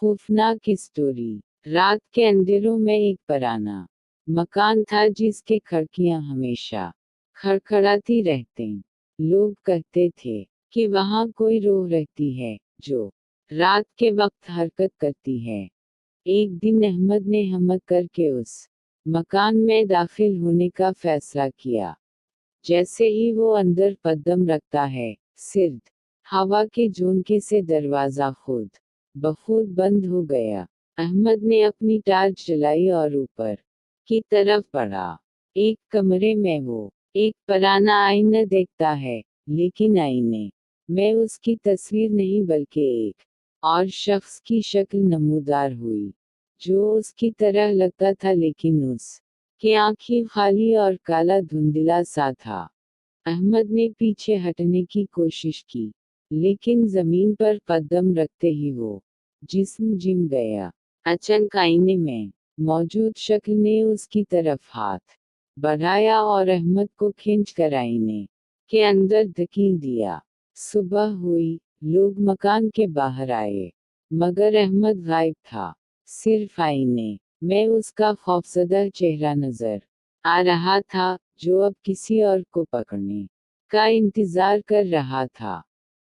خوفناک اسٹوری۔ رات کے اندھیروں میں ایک پرانا مکان تھا جس کے کھڑکیاں ہمیشہ کھڑکھڑاتی رہتے۔ لوگ کہتے تھے کہ وہاں کوئی روح رہتی ہے جو رات کے وقت حرکت کرتی ہے۔ ایک دن احمد نے ہمت کر کے اس مکان میں داخل ہونے کا فیصلہ کیا۔ جیسے ہی وہ اندر قدم رکھتا ہے، سرد ہوا کے جھونکے سے دروازہ خود بخود بند ہو گیا۔ احمد نے اپنی ٹارچ جلائی اور اوپر کی طرف بڑھا۔ ایک کمرے میں وہ ایک پرانا آئینہ دیکھتا ہے، لیکن آئینے میں اس کی تصویر نہیں بلکہ ایک اور شخص کی شکل نمودار ہوئی، جو اس کی طرح لگتا تھا لیکن اس کی آنکھیں خالی اور کالا دھندلا سا تھا۔ احمد نے پیچھے ہٹنے کی کوشش کی، لیکن زمین پر قدم رکھتے ہی وہ جسم جم گیا۔ اچانک آئینے میں موجود شکل نے اس کی طرف ہاتھ بڑھایا اور احمد کو کھینچ کر آئینے کے اندر دھکیل دیا۔ صبح ہوئی، لوگ مکان کے باہر آئے، مگر احمد غائب تھا۔ صرف آئینے میں اس کا خوفزدہ چہرہ نظر آ رہا تھا، جو اب کسی اور کو پکڑنے کا انتظار کر رہا تھا۔